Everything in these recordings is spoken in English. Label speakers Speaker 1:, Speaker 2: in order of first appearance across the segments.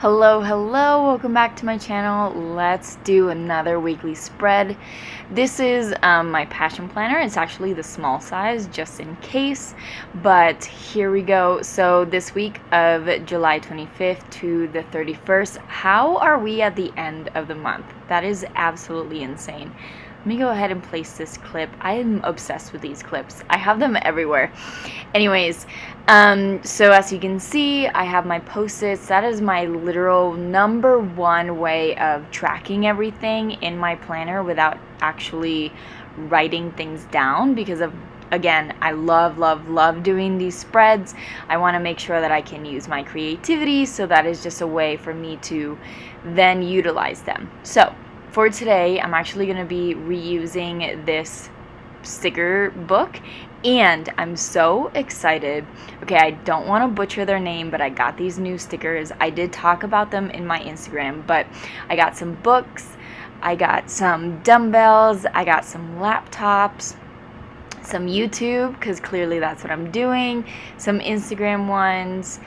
Speaker 1: Hello, welcome back to my channel. Let's do another weekly spread. This is my passion planner. It's actually the small size just in case, but here we go. So this week of July 25th to the 31st, how are we at the end of the month? That is absolutely insane. Let me go ahead and place this clip. I am obsessed with these clips. I have them everywhere. Anyways, so as you can see, I have my post-its. That is my literal number one way of tracking everything in my planner without actually writing things down, because of, again, I love doing these spreads. I want to make sure that I can use my creativity, so that is just a way for me to then utilize them. So for today, I'm actually going to be reusing this sticker book, and I'm so excited. Okay, I don't want to butcher their name, but I got these new stickers. I did talk about them in my Instagram, but I got some books, I got some dumbbells, I got some laptops, some YouTube, because clearly that's what I'm doing, some Instagram ones,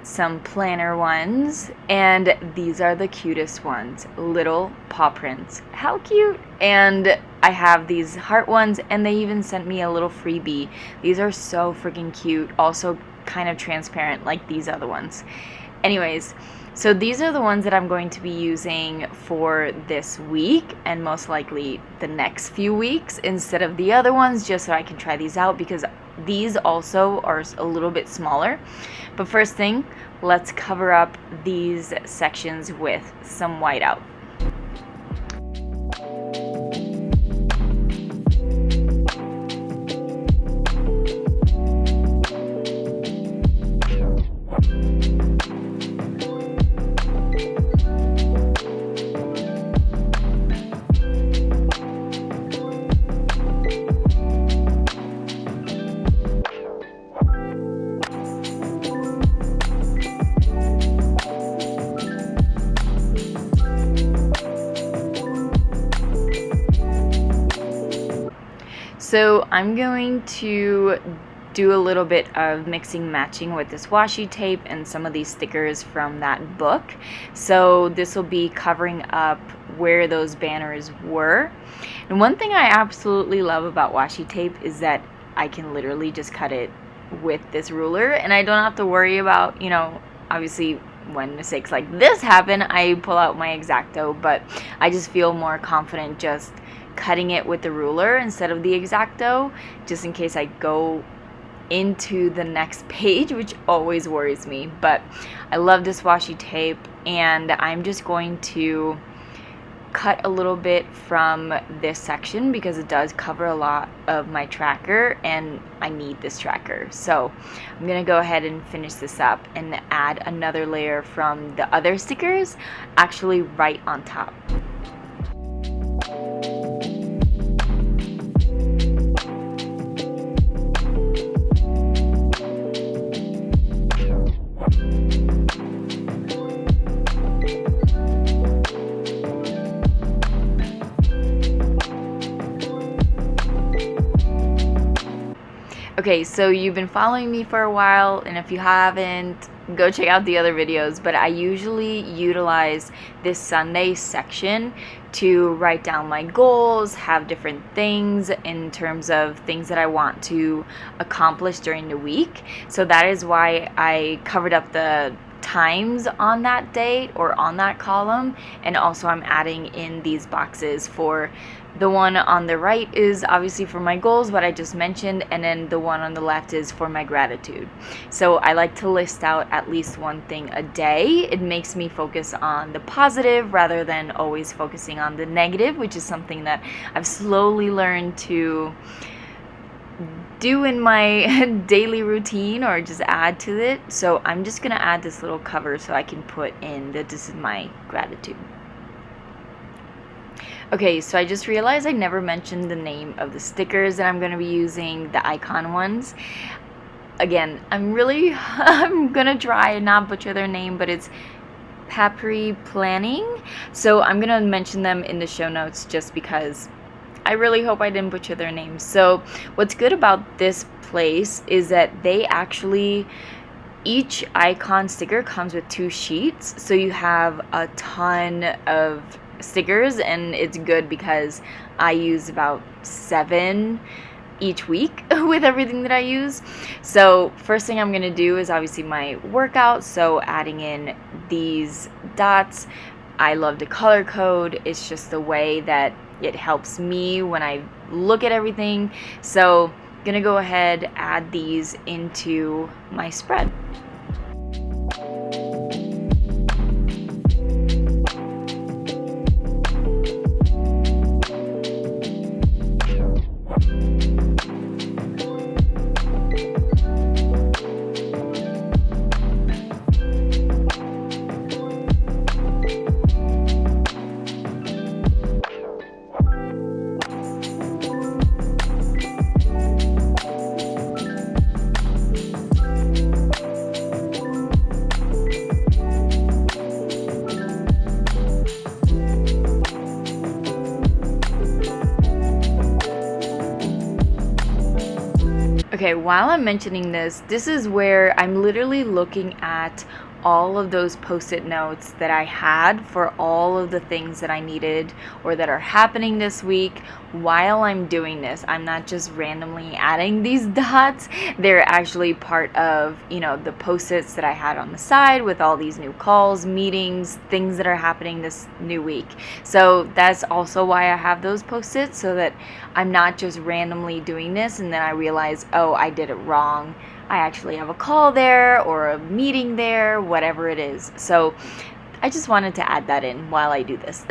Speaker 1: some planner ones, and these are the cutest ones, little paw prints. How cute! And I have these heart ones, and they even sent me a little freebie. These are so freaking cute, also kind of transparent like these other ones. Anyways, so these are the ones that I'm going to be using for this week and most likely the next few weeks instead of the other ones, just so I can try these out, because these also are a little bit smaller. But first thing, let's cover up these sections with some whiteout. So I'm going to do a little bit of mixing matching with this washi tape and some of these stickers from that book. So this will be covering up where those banners were. And one thing I absolutely love about washi tape is that I can literally just cut it with this ruler, and I don't have to worry about, obviously when mistakes like this happen, I pull out my X-Acto, but I just feel more confident just cutting it with the ruler instead of the X-Acto, just in case I go into the next page, which always worries me. But I love this washi tape, and I'm just going to cut a little bit from this section because it does cover a lot of my tracker, and I need this tracker. So I'm gonna go ahead and finish this up and add another layer from the other stickers, actually right on top. Okay, so you've been following me for a while, and if you haven't, go check out the other videos, but I usually utilize this Sunday section to write down my goals, have different things in terms of things that I want to accomplish during the week. So that is why I covered up the times on that date or on that column, and also I'm adding in these boxes. For the one on the right is obviously for my goals, what I just mentioned, and then the one on the left is for my gratitude. So I like to list out at least one thing a day. It makes me focus on the positive rather than always focusing on the negative, which is something that I've slowly learned to do in my daily routine or just add to it. So I'm just gonna add this little cover so I can put in that this is my gratitude. Okay, so I just realized I never mentioned the name of the stickers that I'm going to be using, the icon ones. Again, I'm going to try and not butcher their name, but it's Paperie Planning. So I'm going to mention them in the show notes just because I really hope I didn't butcher their names. So what's good about this place is that they actually each icon sticker comes with 2 sheets, so you have a ton of stickers, and it's good because I use about 7 each week with everything that I use. So first thing I'm gonna do is obviously my workout, so adding in these dots. I love to color code. It's just the way that it helps me when I look at everything. So gonna go ahead, add these into my spread. Okay, while I'm mentioning this is where I'm literally looking at all of those post-it notes that I had for all of the things that I needed or that are happening this week while I'm doing this. I'm not just randomly adding these dots. They're actually part of, the post-its that I had on the side with all these new calls, meetings, things that are happening this new week. So that's also why I have those post-its, so that I'm not just randomly doing this and then I realize, oh, I did it wrong. I actually have a call there or a meeting there, whatever it is. So I just wanted to add that in while I do this.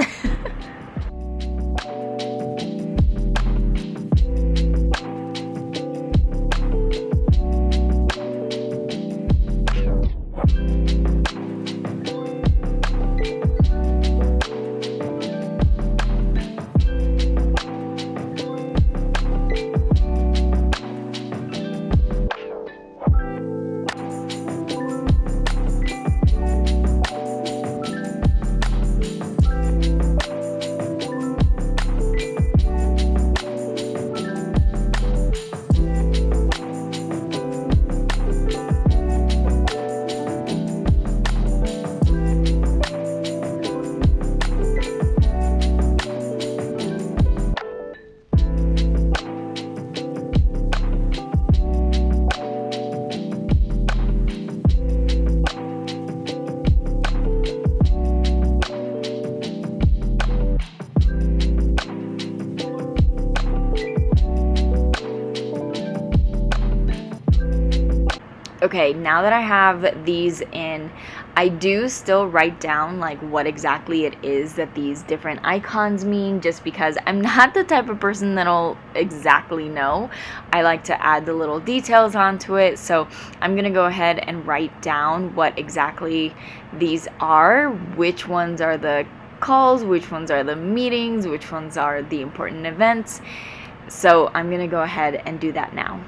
Speaker 1: Okay, now that I have these in, I do still write down like what exactly it is that these different icons mean, just because I'm not the type of person that'll exactly know. I like to add the little details onto it, so I'm gonna go ahead and write down what exactly these are, which ones are the calls, which ones are the meetings, which ones are the important events. So I'm gonna go ahead and do that now.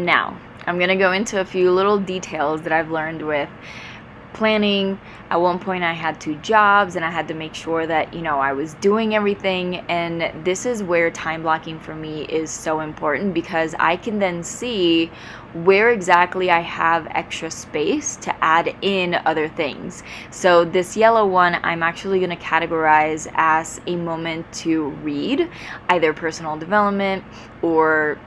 Speaker 1: Now, I'm gonna go into a few little details that I've learned with planning. At one point I had 2 jobs and I had to make sure that, I was doing everything, and this is where time blocking for me is so important, because I can then see where exactly I have extra space to add in other things. So this yellow one, I'm actually going to categorize as a moment to read, either personal development or,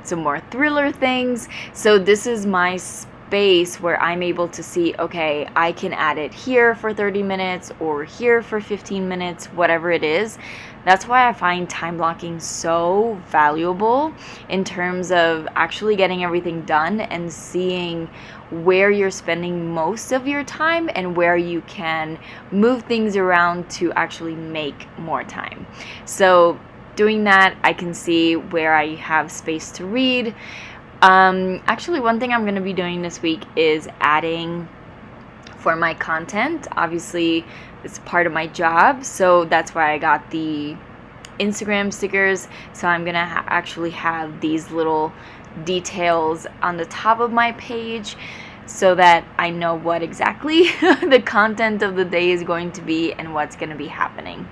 Speaker 1: some more thriller things. So this is my space where I'm able to see, okay, I can add it here for 30 minutes or here for 15 minutes, whatever it is. That's why I find time blocking so valuable in terms of actually getting everything done and seeing where you're spending most of your time and where you can move things around to actually make more time. So doing that, I can see where I have space to read. Actually, one thing I'm going to be doing this week is adding for my content. Obviously, it's part of my job, so that's why I got the Instagram stickers. So I'm going to actually have these little details on the top of my page so that I know what exactly the content of the day is going to be and what's going to be happening.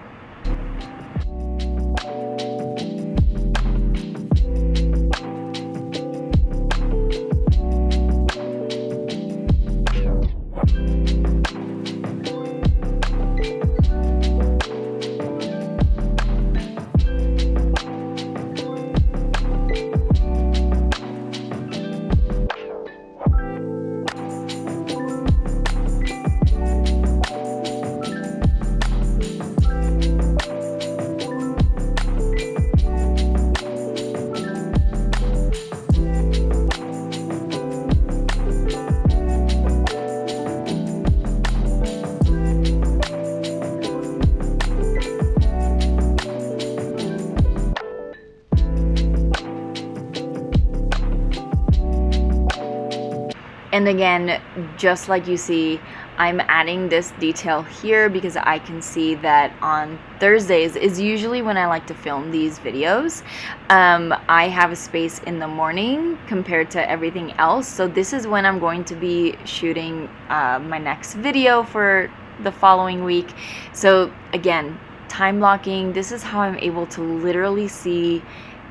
Speaker 1: And again, just like you see, I'm adding this detail here because I can see that on Thursdays is usually when I like to film these videos. I have a space in the morning compared to everything else. So this is when I'm going to be shooting my next video for the following week. So again, time blocking, this is how I'm able to literally see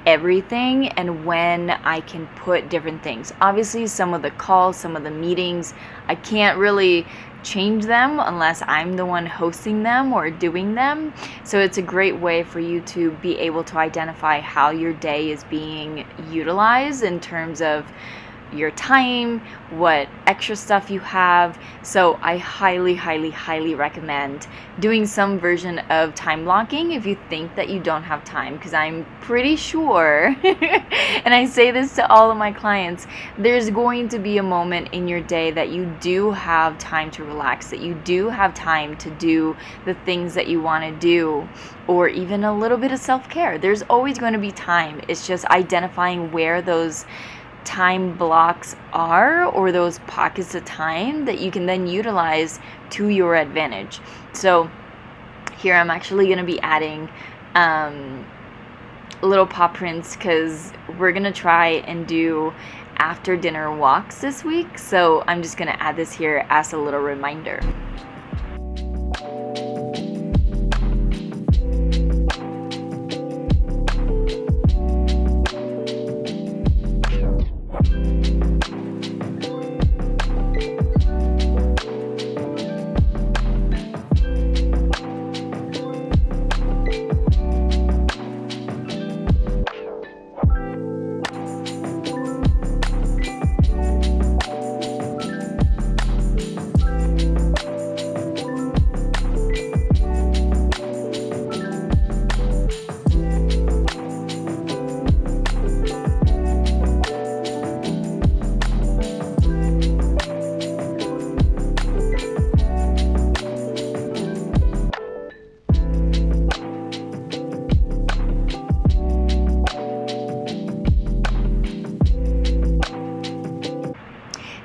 Speaker 1: everything and when I can put different things. Obviously, some of the calls, some of the meetings, I can't really change them unless I'm the one hosting them or doing them. So it's a great way for you to be able to identify how your day is being utilized in terms of your time, what extra stuff you have. So I highly, highly, highly recommend doing some version of time blocking if you think that you don't have time, because I'm pretty sure, and I say this to all of my clients, there's going to be a moment in your day that you do have time to relax, that you do have time to do the things that you want to do, or even a little bit of self-care. There's always going to be time. It's just identifying where those time blocks are, or those pockets of time that you can then utilize to your advantage. So here I'm actually going to be adding little paw prints because we're going to try and do after dinner walks this week. So I'm just going to add this here as a little reminder.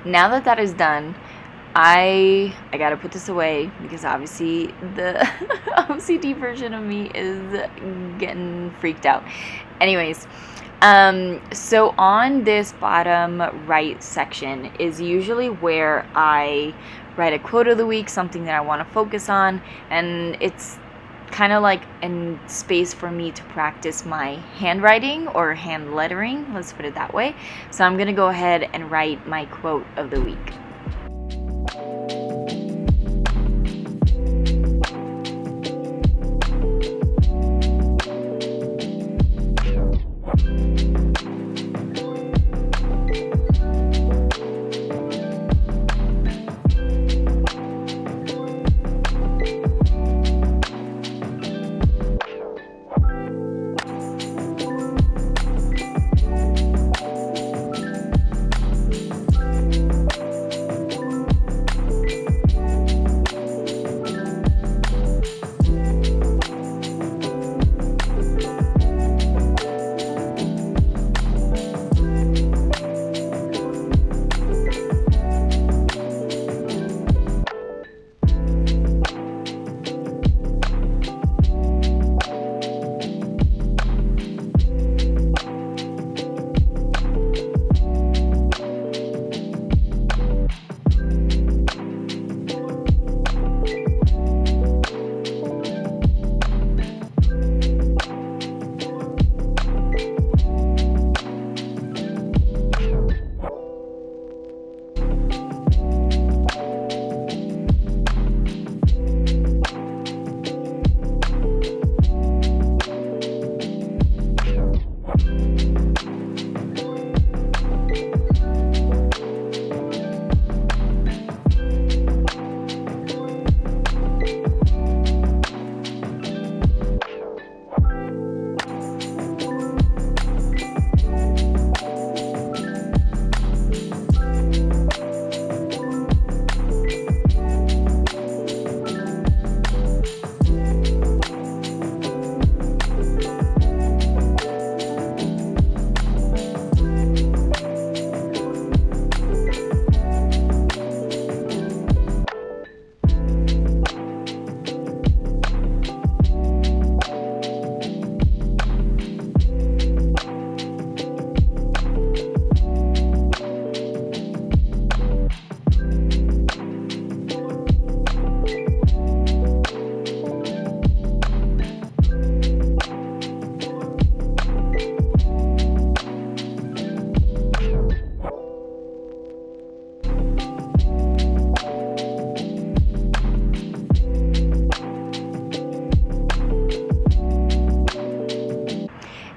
Speaker 1: Now that that is done, I gotta put this away because obviously the OCD version of me is getting freaked out. Anyways, So on this bottom right section is usually where I write a quote of the week, something that I want to focus on, and it's kind of like a space for me to practice my handwriting or hand lettering, let's put it that way. So I'm gonna go ahead and write my quote of the week.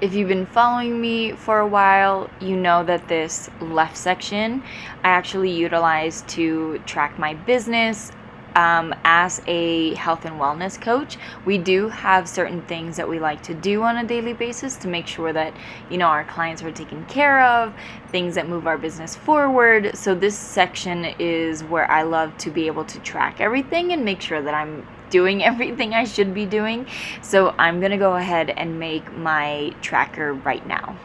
Speaker 1: If you've been following me for a while, you know that this left section I actually utilize to track my business. As a health and wellness coach, we do have certain things that we like to do on a daily basis to make sure that, our clients are taken care of, things that move our business forward. So this section is where I love to be able to track everything and make sure that I'm doing everything I should be doing. So I'm gonna go ahead and make my tracker right now.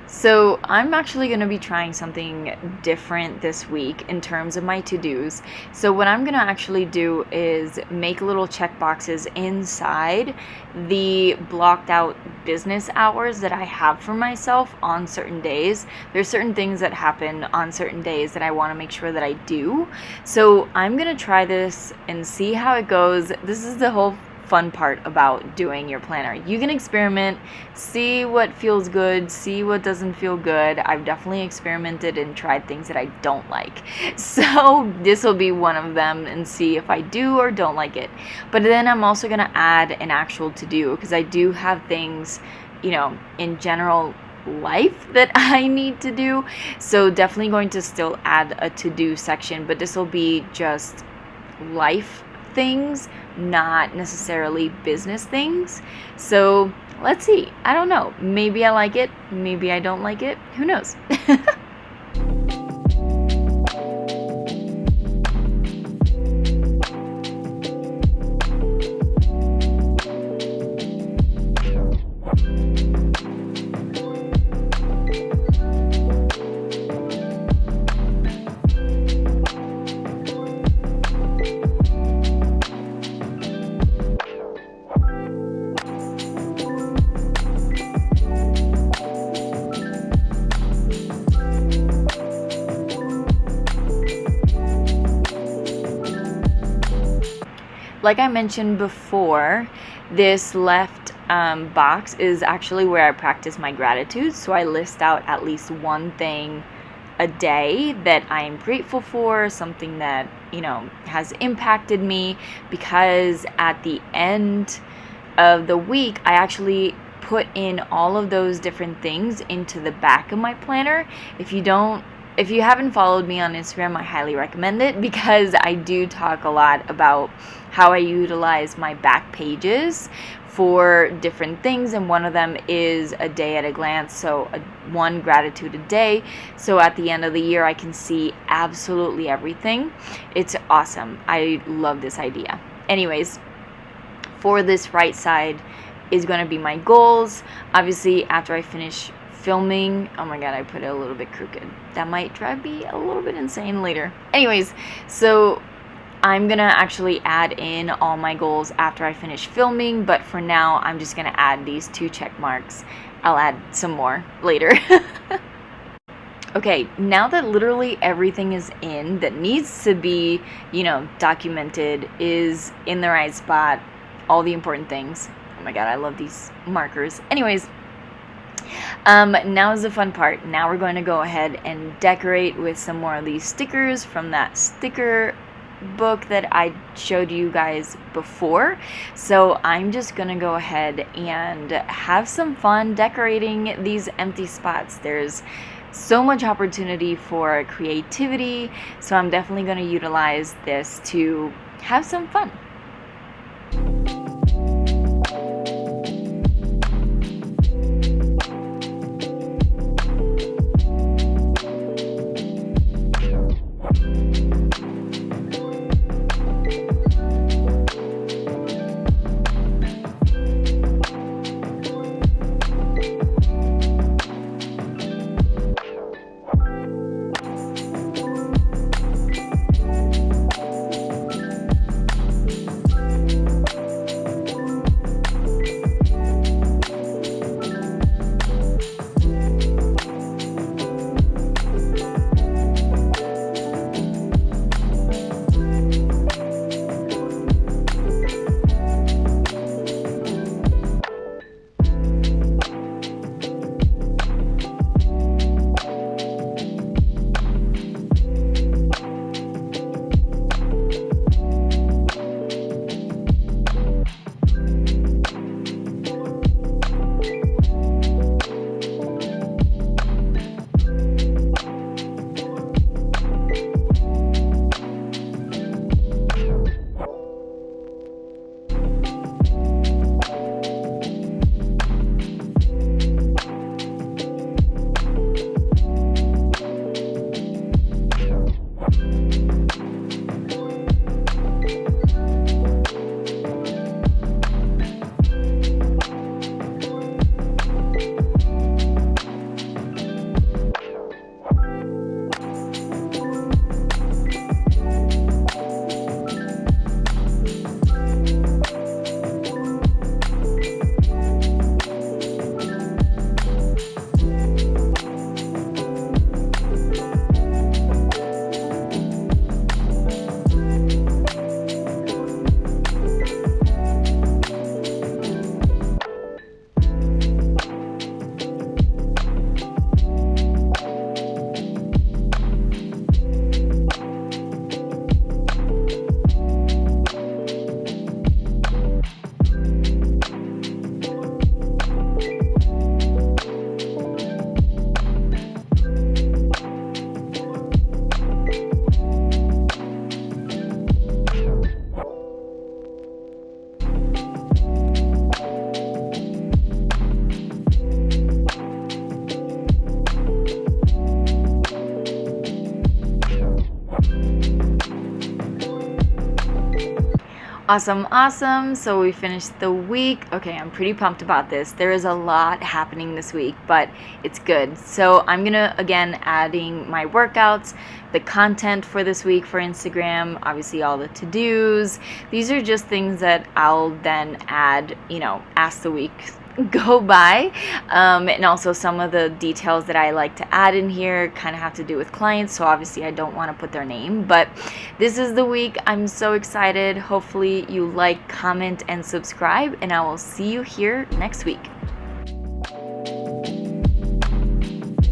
Speaker 1: So I'm actually going to be trying something different this week in terms of my to-dos. So what I'm going to actually do is make little check boxes inside the blocked out business hours that I have for myself on certain days. There's certain things that happen on certain days that I want to make sure that I do. So I'm going to try this and see how it goes. This is the whole fun part about doing your planner. You can experiment, see what feels good, see what doesn't feel good. I've definitely experimented and tried things that I don't like. So this will be one of them, and see if I do or don't like it. But then I'm also going to add an actual to-do, because I do have things, you know, in general life that I need to do. So definitely going to still add a to-do section, but this will be just life things, not necessarily business things. So let's see. I don't know. Maybe I like it. Maybe I don't like it. Who knows? Like I mentioned before, this left box is actually where I practice my gratitude. So I list out at least one thing a day that I am grateful for, something that, you know, has impacted me, because at the end of the week, I actually put in all of those different things into the back of my planner. If you haven't followed me on Instagram, I highly recommend it, because I do talk a lot about how I utilize my back pages for different things, and one of them is a day at a glance, so one gratitude a day, so at the end of the year I can see absolutely everything. It's awesome. I love this idea. Anyways, for this right side is going to be my goals. Obviously, after I finish filming, oh my god, I put it a little bit crooked. That might drive me a little bit insane later. Anyways, so I'm gonna actually add in all my goals after I finish filming, but for now, I'm just gonna add these 2 check marks. I'll add some more later. Okay, now that literally everything is in that needs to be, you know, documented, is in the right spot, all the important things. Oh my god, I love these markers. Anyways, now is the fun part. Now we're going to go ahead and decorate with some more of these stickers from that sticker book that I showed you guys before. So I'm just gonna go ahead and have some fun decorating these empty spots. There's so much opportunity for creativity, so I'm definitely going to utilize this to have some fun. Awesome. So we finished the week. Okay, I'm pretty pumped about this. There is a lot happening this week, but it's good. So I'm gonna, again, adding my workouts, the content for this week for Instagram, obviously all the to-dos. These are just things that I'll then add, as the week go by, and also some of the details that I like to add in here kind of have to do with clients, so obviously I don't want to put their name, but this is the week. I'm so excited. Hopefully you like, comment, and subscribe, and I will see you here next week.